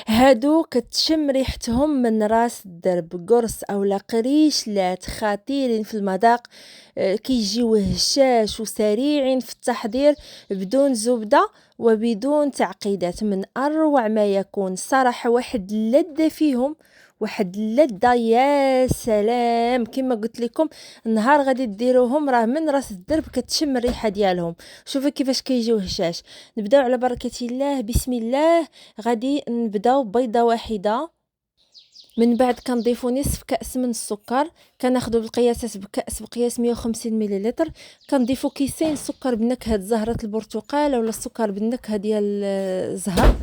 هادو كتشم ريحتهم من راس الدرب، قرص أولا قريشلات خطيرين في المذاق. كيجيو هشاش وسريعين في التحضير، بدون زبدة وبدون تعقيدات، من أروع ما يكون الصراحة. واحد اللذة فيهم، واحد اللذة يا سلام. كما قلت لكم، النهار غادي ديروهم راه من راس الدرب كتشم الريحة ديالهم. شوفوا كيفاش كيجيو هشاش. نبداو على بركة الله، بسم الله. غادي نبداو بيضة واحدة، من بعد كنضيفو نصف كأس من السكر. كناخدو بالقياسات، بكأس بقياس 150 مليلتر. كنضيفو كيسين سكر بنكهة زهرة البرتقال ولا السكر بالنكهة ديال الزهر.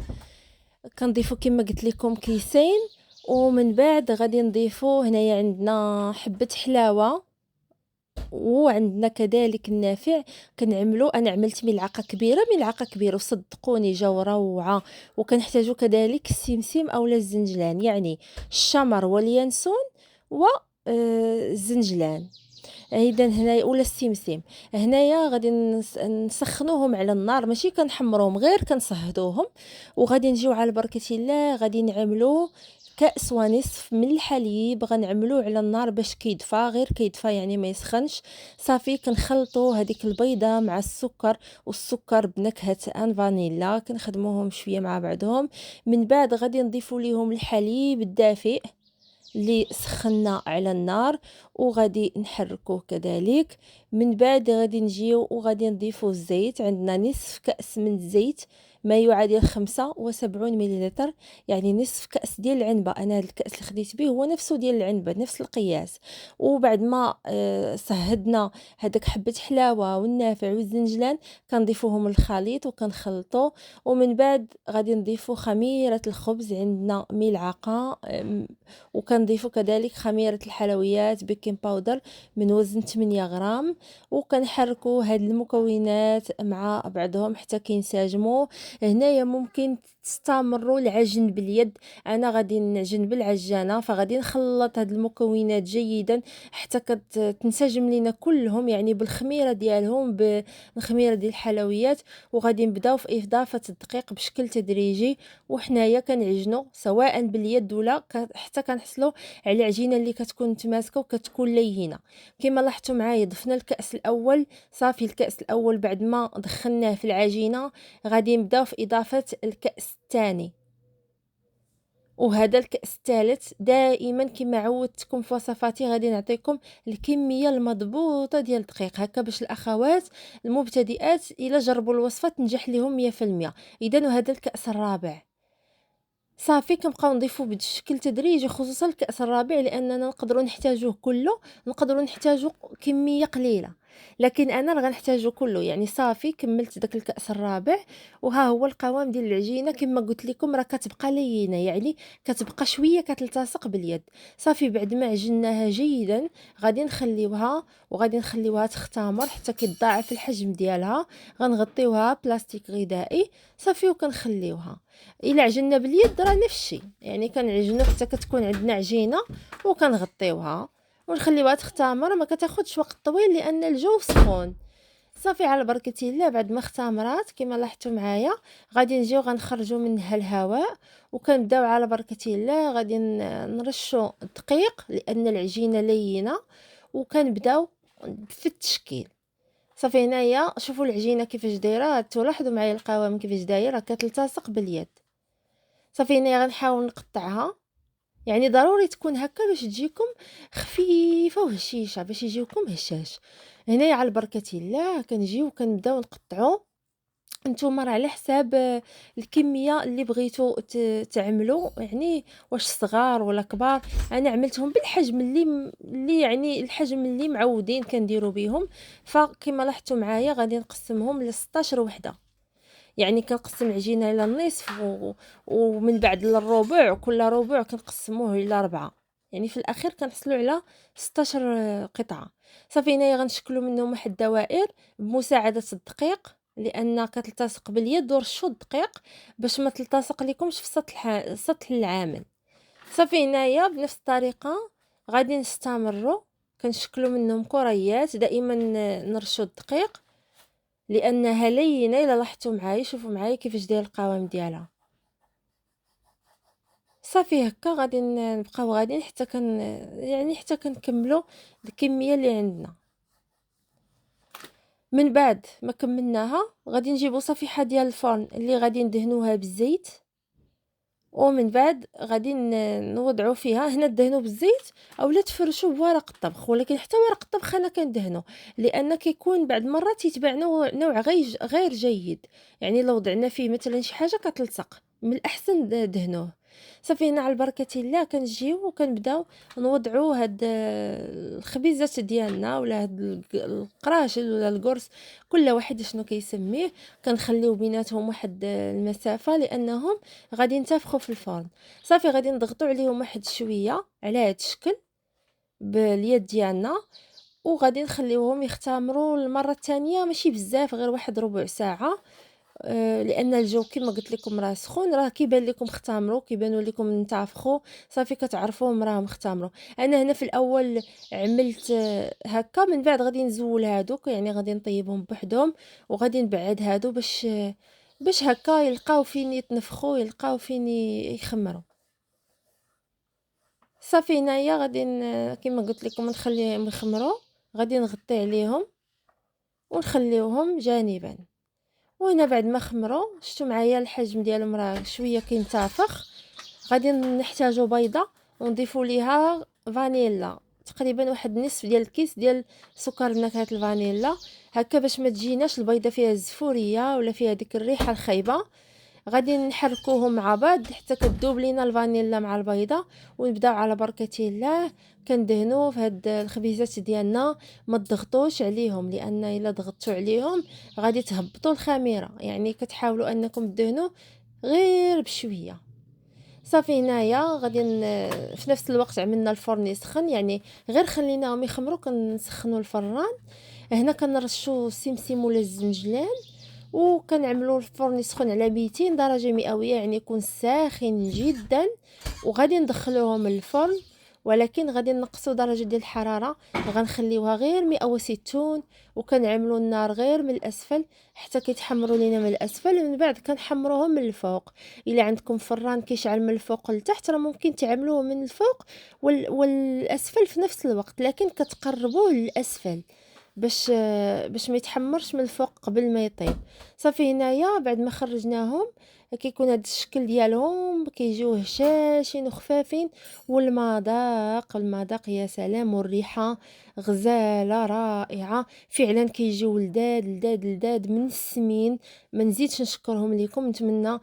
كنضيفو كما قلت لكم كيسين. ومن بعد غادي نضيفو هنايا عندنا حبة حلاوة، وعندنا كذلك النافع. كنعملو، انا عملت ملعقه كبيره وصدقوني جاو روعه. وكنحتاجو كذلك السمسم اولا الزنجلان، يعني الشمر واليانسون و الزنجلان. اذا هنايا ولا السمسم. هنايا غادي نسخنوهم على النار، ماشي كنحمروهم، غير كنصهدوهم. وغادي نجيو على بركه الله، غادي نعملو كأس ونصف من الحليب. غنعملوه على النار باش كيدفى، غير كيدفى يعني ما يسخنش. صافي كنخلطو هذيك البيضه مع السكر، والسكر بنكهه ان فانيلا، كنخدموهم شويه مع بعضهم. من بعد غادي نضيفو ليهم الحليب الدافئ اللي سخنا على النار، وغادي نحركوه كذلك. من بعد غادي نجيو وغادي نضيفو الزيت. عندنا نصف كأس من الزيت، ما يعادل 75 مليلتر، يعني نصف كأس ديال العنبة. انا هاد الكأس اللي خديت به هو نفسه ديال العنبة، نفس القياس. وبعد ما صهدنا هذاك حبة حلاوة والنافع والزنجلان، كنضيفوهم للخليط وكنخلطو. ومن بعد غادي نضيفو خميرة الخبز، عندنا ملعقة. وكنضيفو كذلك خميرة الحلويات بيكنج باودر من وزن 8 غرام. وكنحركو هاد المكونات مع بعضهم حتى كينسجموا. هنايا ممكن تستمروا العجن باليد، انا غادي نعجن بالعجانه. فغادي نخلط هاد المكونات جيدا حتى تنسجم لينا كلهم، يعني بالخميره ديالهم، بالخميره ديال الحلويات. وغادي نبداو في اضافه الدقيق بشكل تدريجي، وحنايا كنعجنوا سواء باليد ولا حتى كنحصلوا على عجينه اللي كتكون متماسكه وكتكون لينه. كما لاحظتوا معايا، ضفنا الكأس الاول. صافي الكأس الاول بعد ما دخلناه في العجينه، غادي نبداو في اضافه الكأس الثاني، وهذا الكأس الثالث. دائما كما عودتكم في وصفاتي، غادي نعطيكم الكميه المضبوطه ديال الدقيق، هكا باش الاخوات المبتدئات الا جربوا الوصفه تنجح لهم 100%. اذا وهذا الكأس الرابع. صافي كنبقاو نضيفو بشكل تدريجي، خصوصا الكأس الرابع، لاننا نقدروا نحتاجوه كله، نقدروا نحتاجو كميه قليله، لكن انا راه غنحتاجو كله. يعني صافي كملت داك الكأس الرابع، وها هو القوام ديال العجينه. كما قلت لكم راه كتبقى لينه، يعني كتبقى شويه كتلتصق باليد. صافي بعد ما عجناها جيدا، غادي نخليوها، وغادي نخليوها تختمر حتى كيتضاعف الحجم ديالها. غنغطيوها بلاستيك غذائي. صافي وكنخليوها. الا عجننا باليد راه نفس الشيء، يعني كنعجنو حتى كتكون عندنا عجينه، وكنغطيوها ونخليوها تختمر. ما كتاخذش وقت طويل لان الجو سخون. صافي على بركه الله، بعد ما اختمرات كما لاحظتوا معايا، غادي نجيو غنخرجوا منها الهواء. وكنبداو على بركه الله، غادي نرشوا الدقيق لان العجينه لينه، وكنبداو في التشكيل. صافي هنايا شوفوا العجينه كيفاش دايره، تلاحظوا معايا القوام كيفاش داير، كتلتصق باليد. صافي هنايا غنحاول نقطعها، يعني ضروري تكون هكا باش تجيكم خفيفه وهشيشه، باش يجيوكم هشاش. هنايا على بركه الله كنجيو كنبداو نقطعوا. نتوما راه على حساب الكميه اللي بغيتو تعملوا، يعني واش صغار ولا كبار. انا عملتهم بالحجم اللي يعني الحجم اللي معودين كنديروا بهم. فكما لاحظتوا معايا غادي نقسمهم ل 16 وحده، يعني كنقسم العجينه الى النصف ومن بعد للربع، كل ربع كنقسموه الى 4، يعني في الاخير كنحصلوا على 16 قطعه. صافي هنايا غنشكلوا منهم واحد الدوائر بمساعده الدقيق، لان كتلتصق باليد، ورشوا الدقيق باش ما تلتصق لكمش في سطح العامل. صافي هنايا بنفس الطريقه غادي نستمروا، كنشكلوا منهم كريات. دائما نرشوا الدقيق لانها لينه. الا لاحظتوا معايا، شوفوا معايا كيفاش داير القوام ديالها. صافي هكا غادي نبقاو غاديين حتى يعني حتى كنكملوا الكميه اللي عندنا. من بعد ما كملناها غادي نجيبو صفيحه ديال الفرن اللي غادي ندهنوها بالزيت، ومن بعد غادي نوضعوا فيها. هنا دهنوا بالزيت اولا تفرشوا بورق الطبخ، ولكن حتى ورق الطبخ انا كندهنوا لان كيكون بعض المرات يتباع نوع غير جيد، يعني لو وضعنا فيه مثلا شي حاجه كتلصق، من الاحسن دهنوه. صافي هنا على بركه الله كنجيو وكنبداو نوضعوا هاد الخبيزات ديالنا ولا هاد القراشل ولا القرص، كل واحد شنو كيسميه. كنخليو بيناتهم واحد المسافه لانهم غادي ينتفخوا في الفرن. صافي غادي نضغطوا عليهم واحد شويه على هاد الشكل باليد ديالنا، وغادي نخليوهم يختمروا المره الثانيه ماشي بزاف، غير واحد ربع ساعه. لان الجو كما قلت لكم راه سخون، راه كيبان لكم اختمروا، كيبانوا لكم انتفخوا، صافي كتعرفوهم راهم اختمروا. انا هنا في الاول عملت هكا، من بعد غادي نزول هادوك، يعني غادي نطيبهم بوحدهم وغادي نبعد هادو باش هكا يلقاو فين يتنفخوا، يلقاو فين يخمروا. صافي هنايا غادي كما قلت لكم نخليهم يخمروا، غادي نغطي عليهم ونخليوهم جانبا. وهنا بعد ما خمروا شفتوا معايا الحجم ديالهم راه شويه كينتفخ. غادي نحتاجو بيضه ونضيفوا ليها فانيلا، تقريبا واحد نصف ديال الكيس ديال سكر بنكهه الفانيلا، هكا باش ما تجيناش البيضه فيها الزفوريه ولا فيها ديك الريحه الخايبه. غادي نحركوهم مع بعض حتى كتذوب لينا الفانيلا مع البيضه، ونبداو على بركه الله كندهنوا في هاد الخبيزات ديالنا. ما تضغطوش عليهم لان الا ضغطتوا عليهم غادي تهبطوا الخميره، يعني كتحاولوا انكم تدهنوا غير بشويه. صافي هنايا غادي في نفس الوقت عملنا الفرن يسخن، يعني غير خليناهم يخمروا كنسخنوا الفران. هنا كنرشوا السمسم ولا الزنجلان، وكنعملوا الفرن يسخن على 200 درجه مئويه، يعني يكون ساخن جدا. وغادي ندخلوهم الفرن، ولكن غادي نقصوا درجه ديال الحراره، غنخليوها غير 160، وكنعملوا النار غير من الاسفل حتى كيتحمروا لينا من الاسفل. من بعد كنحمروهم من الفوق. الا عندكم فران كيشعل من الفوق لتحت راه ممكن تعملوه من الفوق والاسفل في نفس الوقت، لكن كتقربوه للاسفل باش ما يتحمرش من الفوق قبل ما يطيب. صافي هنايا بعد ما خرجناهم كيكون هذا الشكل ديالهم، كيجيو هشاشين وخفافين. المذاق يا سلام، والريحه غزاله رائعه فعلا، كيجيو لذاد من السمين. ما نزيدش نشكرهم لكم. نتمنى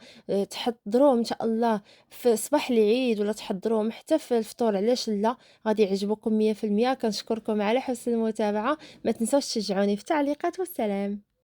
تحضروهم ان شاء الله في صباح العيد، ولا تحضروهم حتى في الفطور، علاش لا، غادي يعجبكم 100%. كنشكركم على حسن المتابعه، ما تنسوش تشجعوني في التعليقات، والسلام.